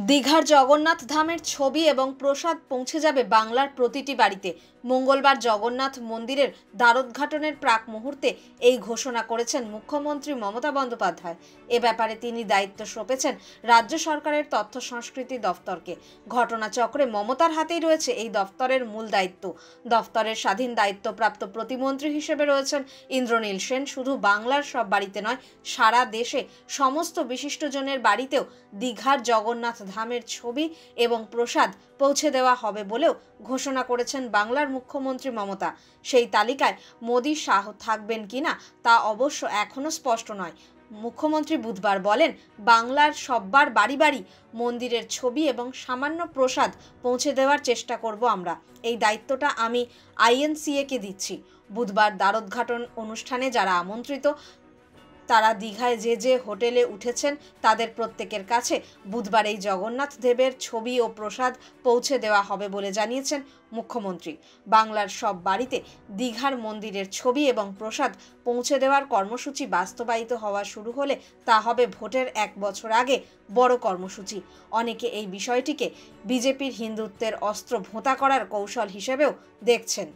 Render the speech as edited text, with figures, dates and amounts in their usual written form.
দীঘার জগন্নাথ ধামের ছবি এবং প্রসাদ পৌঁছে যাবে বাংলার প্রতিটি বাড়িতে। মঙ্গলবার জগন্নাথ মন্দিরের দ্বারোদ্ঘাটনের প্রাক মুহূর্তে এই ঘোষণা করেছেন মুখ্যমন্ত্রী মমতা বন্দ্যোপাধ্যায়। এ ব্যাপারে তিনি দায়িত্ব সঁপেছেন রাজ্য সরকারের তথ্য সংস্কৃতি দফতরকে। ঘটনাচক্রে মমতার হাতেই রয়েছে এই দফতরের মূল দায়িত্ব। দফতরের স্বাধীন দায়িত্বপ্রাপ্ত প্রতিমন্ত্রী হিসেবে রয়েছেন ইন্দ্রনীল সেন। শুধু বাংলার সব বাড়িতে নয়, সারা দেশে সমস্ত বিশিষ্টজনের বাড়িতেও দীঘার জগন্নাথ ধামের ছবি এবং প্রসাদ পৌঁছে দেওয়া হবে বলেও ঘোষণা করেছেন বাংলার মুখ্যমন্ত্রী মমতা। সেই তালিকায় মোদি শাহ থাকবেন কিনা তা অবশ্য এখনো স্পষ্ট নয়। মুখ্যমন্ত্রী বুধবার বলেন, বাংলার সব্বার বাড়ি বাড়ি মন্দিরের ছবি এবং সামান্য প্রসাদ পৌঁছে দেওয়ার চেষ্টা করব আমরা। এই দায়িত্বটা আমি INCA-কে দিচ্ছি। বুধবার দ্বারোদ্ঘাটন অনুষ্ঠানে যারা আমন্ত্রিত তারা দীঘায় যে হোটেলে উঠেছেন তাদের প্রত্যেকের কাছে বুধবার এই জগন্নাথ দেবের ছবি ও প্রসাদ পৌঁছে দেওয়া হবে বলে জানিয়েছেন মুখ্যমন্ত্রী। বাংলার সব বাড়িতে দীঘার মন্দিরের ছবি এবং প্রসাদ পৌঁছে দেওয়ার কর্মসূচি বাস্তবায়িত হওয়া শুরু হলে তা হবে ভোটের 1 বছর আগে বড় কর্মসূচি। অনেকে এই বিষয়টিকে বিজেপির হিন্দুত্বের অস্ত্র ভোঁতা করার কৌশল হিসেবেও দেখছেন।